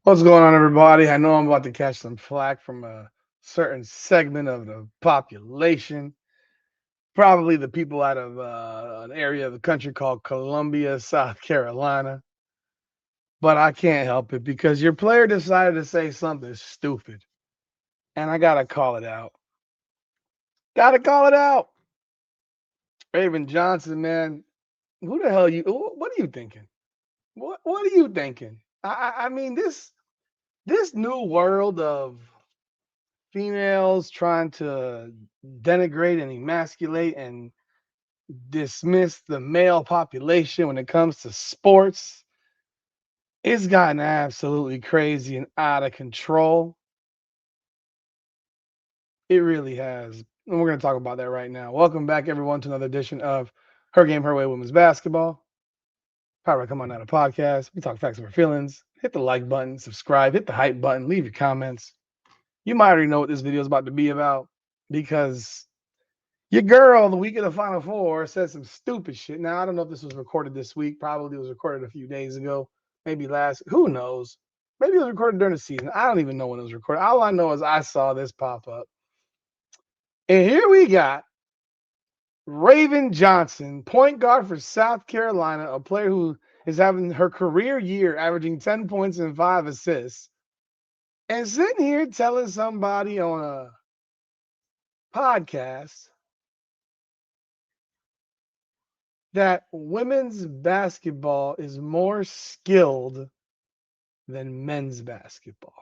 What's going on, everybody? I know I'm about to catch some flack from a certain segment of the population, probably the people out of an area of the country called Columbia, South Carolina. But I can't help it because your player decided to say something stupid, and I gotta call it out. Gotta call it out. Raven Johnson, man, who the hell you? What are you thinking? What are you thinking? I mean this new world of females trying to denigrate and emasculate and dismiss the male population when it comes to sports. It's gotten absolutely crazy and out of control. It really has. And we're going to talk about that right now. Welcome back, everyone, to another edition of Her Game, Her Way Women's Basketball. Power Come On Out of Podcast. We talk facts of our feelings. Hit the like button, subscribe, hit the hype button, leave your comments. You might already know what this video is about to be about because your girl, the week of the Final Four, said some stupid shit. Now, I don't know if this was recorded this week. Probably it was recorded a few days ago. Maybe last. Who knows? Maybe it was recorded during the season. I don't even know when it was recorded. All I know is I saw this pop up. And here we got Raven Johnson, point guard for South Carolina, a player who is having her career year, averaging 10 points and 5 assists, and sitting here telling somebody on a podcast that women's basketball is more skilled than men's basketball.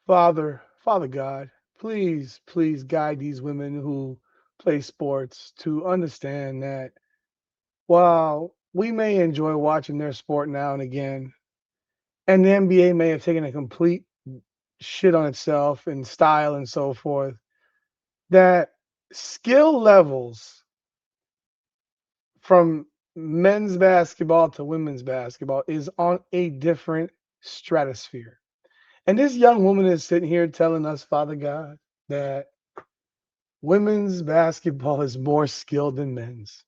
Father God, please guide these women who play sports to understand that while we may enjoy watching their sport now and again, and the NBA may have taken a complete shit on itself in style and so forth, that skill levels from men's basketball to women's basketball is on a different stratosphere. And this young woman is sitting here telling us, Father God, that women's basketball is more skilled than men's.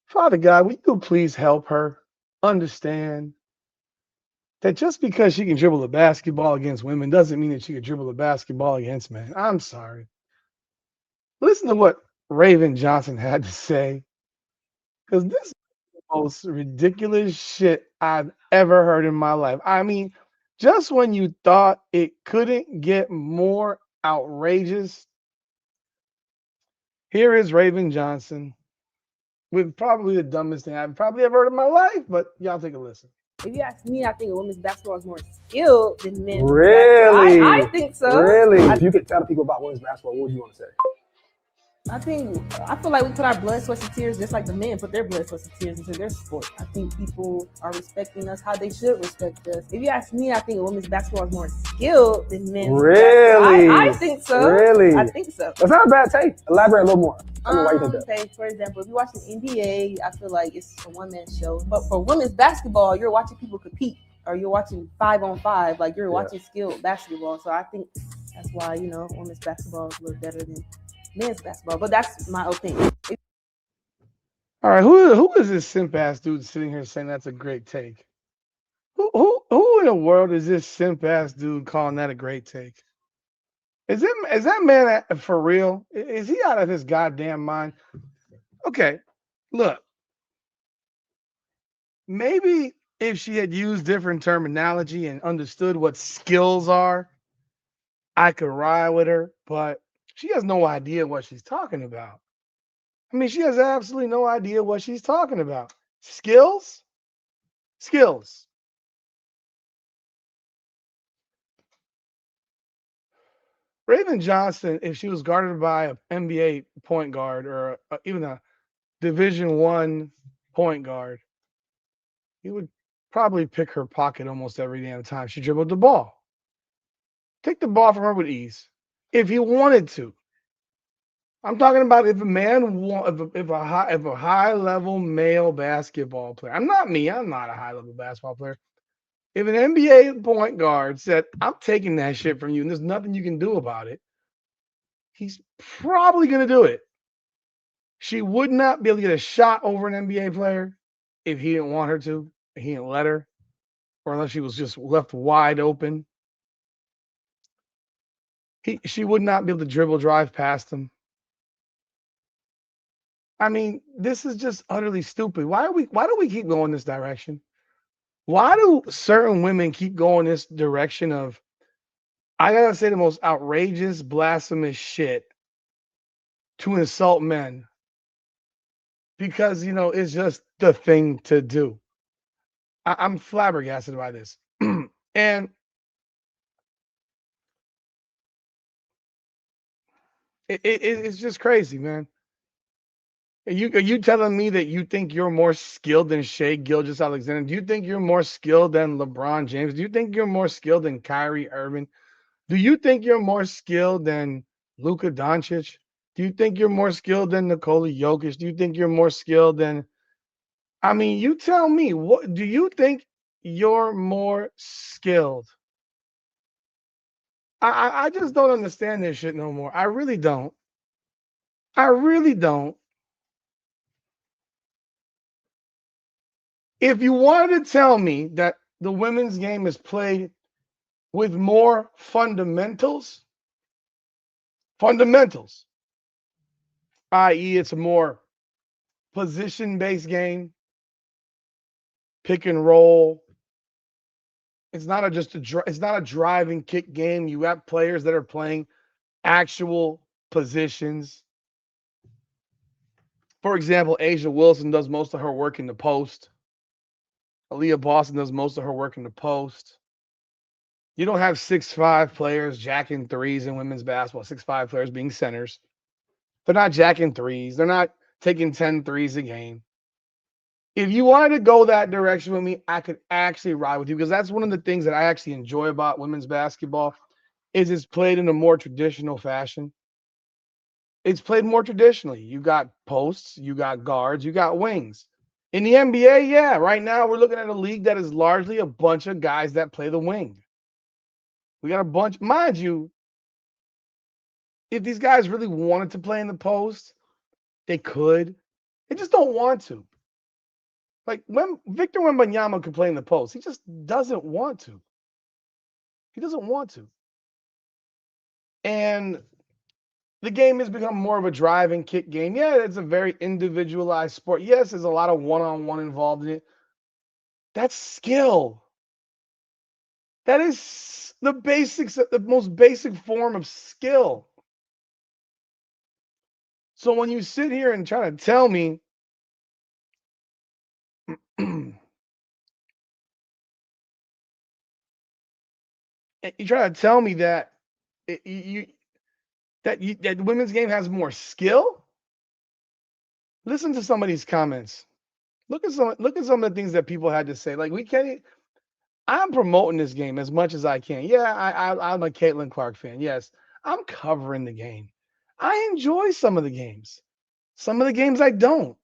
Father God, will you please help her understand that just because she can dribble a basketball against women doesn't mean that she can dribble a basketball against men? I'm sorry. Listen to what Raven Johnson had to say, because this most ridiculous shit I've ever heard in my life. I mean, just when you thought it couldn't get more outrageous, here is Raven Johnson with probably the dumbest thing I've probably ever heard in my life, but y'all take a listen. If you ask me, I think women's basketball is more skilled than men's Really? basketball. I think so. Really? If you could tell the people about women's basketball, what would you want to say? I feel like we put our blood, sweat, and tears just like the men put their blood, sweat, and tears into their sport. I think people are respecting us how they should respect us. If you ask me, I think women's basketball is more skilled than men's Really? basketball. I think so. Really? I think so. That's not a bad take. Elaborate a little more. I don't know why you think that. Say, for example, if you watch the NBA, I feel like it's a one-man show. But for women's basketball, you're watching people compete, or you're watching 5-on-5, like you're watching skilled basketball. So I think that's why, women's basketball is a little better than men's basketball. But that's my opinion. All right, who is this simp ass dude sitting here saying that's a great take? Who in the world is this simp ass dude calling that a great take? Is that man for real? Is he out of his goddamn mind? Okay, look. Maybe if she had used different terminology and understood what skills are, I could ride with her, but she has no idea what she's talking about. I mean, she has absolutely no idea what she's talking about. Skills? Skills. Raven Johnson, if she was guarded by an NBA point guard or even a Division One point guard, he would probably pick her pocket almost every damn time she dribbled the ball. Take the ball from her with ease if he wanted to. I'm talking about if a man, if a high level male basketball player. I'm not me. I'm not a high level basketball player. If an NBA point guard said, "I'm taking that shit from you, and there's nothing you can do about it," he's probably going to do it. She would not be able to get a shot over an NBA player if he didn't want her to, if he didn't let her, or unless she was just left wide open. She would not be able to dribble drive past him. I mean, this is just utterly stupid. Why do we keep going this direction? Why do certain women keep going this direction of, I gotta say, the most outrageous, blasphemous shit to insult men? Because it's just the thing to do. I'm flabbergasted by this. And it's just crazy, man. Are you telling me that you think you're more skilled than Shea Gilgeous-Alexander? Do you think you're more skilled than LeBron James? Do you think you're more skilled than Kyrie Irving? Do you think you're more skilled than Luka Doncic? Do you think you're more skilled than Nikola Jokic? Do you think you're more skilled than? I mean, you tell me. What do you think you're more skilled? I just don't understand this shit no more. I really don't. I really don't. If you wanted to tell me that the women's game is played with more fundamentals, i.e., it's a more position-based game, pick and roll. It's not it's not a drive and kick game. You have players that are playing actual positions. For example, Asia Wilson does most of her work in the post. Aaliyah Boston does most of her work in the post. You don't have 6'5" players jacking threes in women's basketball, 6'5" players being centers. They're not jacking threes. They're not taking 10 threes a game. If you wanted to go that direction with me, I could actually ride with you, because that's one of the things that I actually enjoy about women's basketball is it's played in a more traditional fashion. It's played more traditionally. You got posts, you got guards, you got wings. In the NBA, yeah, right now we're looking at a league that is largely a bunch of guys that play the wing. We got a bunch, mind you, if these guys really wanted to play in the post, they could. They just don't want to. Like when Victor Wembanyama could play in the post, he just doesn't want to. He doesn't want to. And the game has become more of a drive and kick game. Yeah, it's a very individualized sport. Yes, there's a lot of one-on-one involved in it. That's skill. That is the basics, the most basic form of skill. So when you sit here and try to tell me you try to tell me that that women's game has more skill, listen to some of these comments. Look at some of the things that people had to say. Like, we can't. I'm promoting this game as much as I can. Yeah, I'm a Caitlin Clark fan. Yes, I'm covering the game. I enjoy some of the games. Some of the games I don't.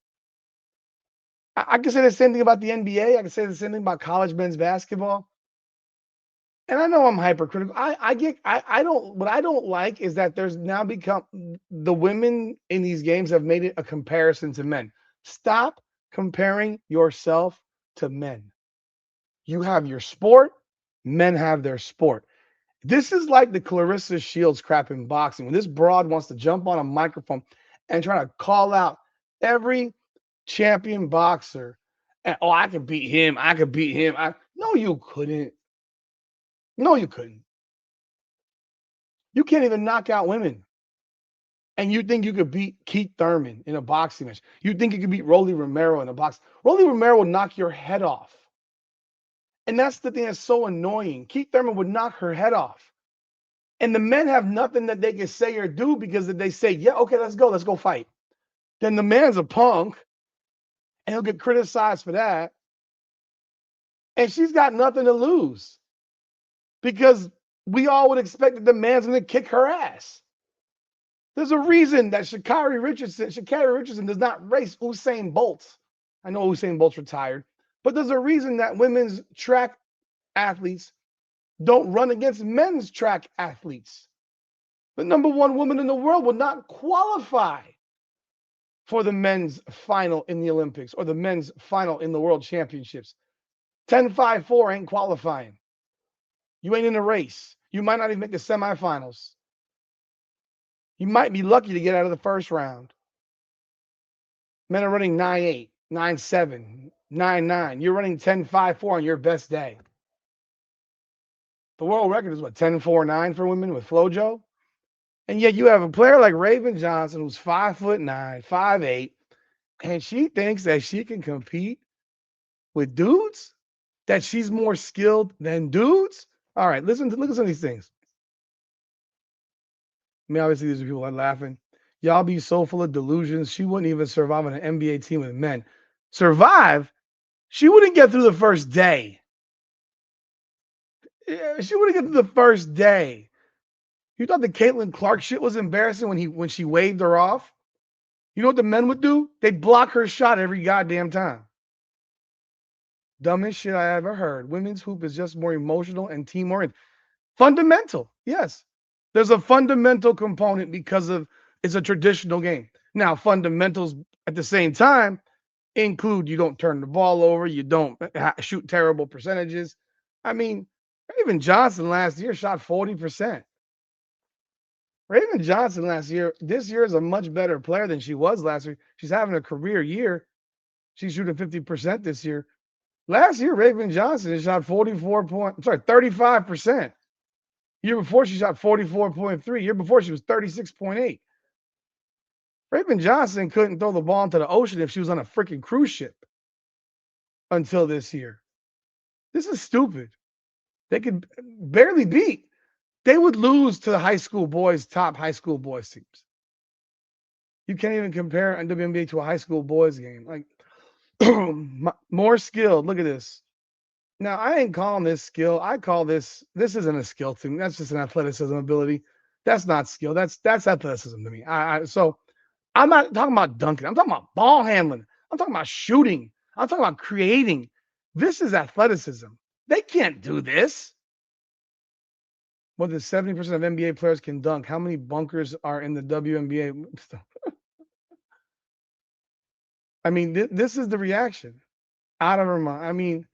I can say the same thing about the NBA. I can say the same thing about college men's basketball. And I know I'm hypercritical. I don't, what I don't like is that there's now become, the women in these games have made it a comparison to men. Stop comparing yourself to men. You have your sport, men have their sport. This is like the Clarissa Shields crap in boxing. When this broad wants to jump on a microphone and try to call out every champion boxer, and I could beat him, I could beat him. No, you couldn't. No, you couldn't. You can't even knock out women. And you think you could beat Keith Thurman in a boxing match. You think you could beat Rolly Romero in a box. Rolly Romero will knock your head off. And that's the thing that's so annoying. Keith Thurman would knock her head off. And the men have nothing that they can say or do, because if they say, yeah, okay, let's go fight, then the man's a punk and he'll get criticized for that. And she's got nothing to lose, because we all would expect that the man's going to kick her ass. There's a reason that Sha'Carri Richardson does not race Usain Bolt. I know Usain Bolt's retired, but there's a reason that women's track athletes don't run against men's track athletes. The number one woman in the world would not qualify for the men's final in the Olympics or the men's final in the World Championships. 10-5-4 ain't qualifying. You ain't in a race. You might not even make the semifinals. You might be lucky to get out of the first round. Men are running 9-8, 9-7, 9-9. You're running 10-5-4 on your best day. The world record is what, 10-4-9 for women with FloJo? And yet you have a player like Raven Johnson who's 5'9", 5'8", and she thinks that she can compete with dudes, that she's more skilled than dudes. All right, look at some of these things. I mean, obviously, these are people that are laughing. Y'all be so full of delusions. She wouldn't even survive on an NBA team with men. Survive? She wouldn't get through the first day. Yeah, she wouldn't get through the first day. You thought the Caitlin Clark shit was embarrassing when she waved her off? You know what the men would do? They'd block her shot every goddamn time. Dumbest shit I ever heard. Women's hoop is just more emotional and team oriented. Fundamental, yes. There's a fundamental component because of it's a traditional game. Now, fundamentals at the same time include you don't turn the ball over, you don't shoot terrible percentages. I mean, Raven Johnson last year shot 40%. Raven Johnson this year is a much better player than she was last year. She's having a career year. She's shooting 50% this year. Last year, Raven Johnson shot 35%. Year before, she shot 44.3. Year before, she was 36.8. Raven Johnson couldn't throw the ball into the ocean if she was on a freaking cruise ship until this year. This is stupid. They could barely beat. They would lose to the top high school boys teams. You can't even compare WNBA to a high school boys game. Like, more skilled. Look at this. Now, I ain't calling this skill. I call this isn't a skill thing. That's just an athleticism ability. That's not skill. That's athleticism to me. So I'm not talking about dunking. I'm talking about ball handling. I'm talking about shooting. I'm talking about creating. This is athleticism. They can't do this. More than 70% of NBA players can dunk. How many bunkers are in the WNBA? I mean, this is the reaction. Out of her mind. I mean,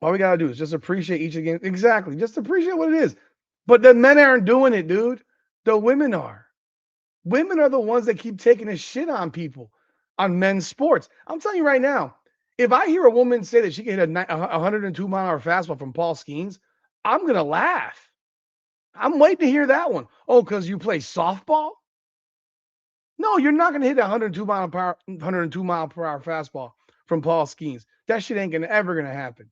all we gotta do is just appreciate each game. Exactly. Just appreciate what it is. But the men aren't doing it, dude. The women are. Women are the ones that keep taking a shit on people, on men's sports. I'm telling you right now, if I hear a woman say that she can hit a 102-mile-an-hour fastball from Paul Skeens, I'm gonna laugh. I'm waiting to hear that one. Oh, because you play softball? No, you're not gonna hit a 102-mile-per-hour fastball from Paul Skeens. That shit ain't ever gonna happen.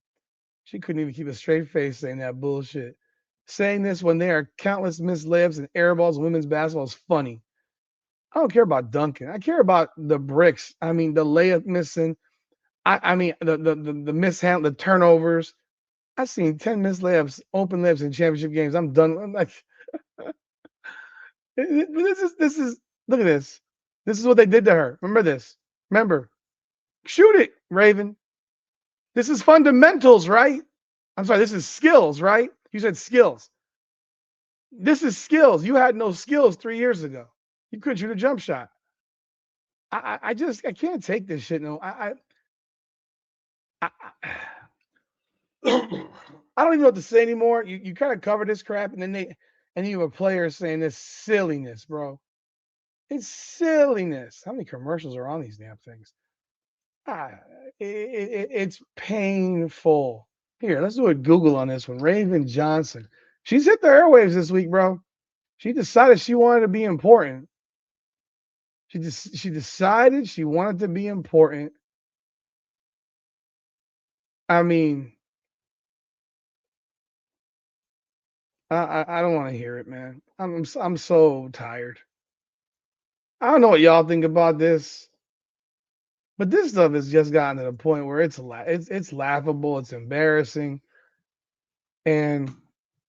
She couldn't even keep a straight face saying that bullshit. Saying this when there are countless missed layups and air balls in women's basketball is funny. I don't care about dunking. I care about the bricks. I mean, the layup missing. I mean, the mishand, the turnovers. I've seen 10 missed layups, open layups in championship games. I'm done. I'm like, this is. Look at this. This is what they did to her. Remember this. Remember, shoot it, Raven. This is fundamentals, right? I'm sorry, this is skills, right? You said skills. This is skills. You had no skills 3 years ago. You couldn't shoot a jump shot. I can't take this shit. No, I I don't even know what to say anymore. You kind of cover this crap, and then you have a player saying this silliness, bro. It's silliness. How many commercials are on these damn things? It's painful. Here, let's do a Google on this one. Raven Johnson. She's hit the airwaves this week, bro. She decided she wanted to be important. She decided she wanted to be important. I mean, I don't want to hear it, man. I'm so tired. I don't know what y'all think about this, but this stuff has just gotten to the point where it's laughable, it's embarrassing, and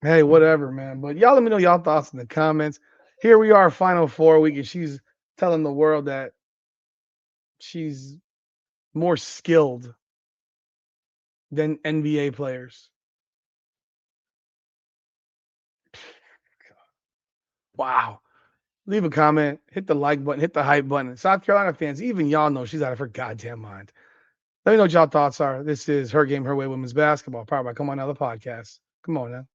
hey, whatever, man. But y'all let me know y'all thoughts in the comments. Here we are, Final Four week, and she's telling the world that she's more skilled than NBA players. Wow. leave a comment, hit the like button, hit the hype button. South Carolina fans, even y'all know she's out of her goddamn mind. Let me know what y'all thoughts are. This is Her Game, Her Way Women's Basketball, powered by Come On Now, the podcast. Come on now.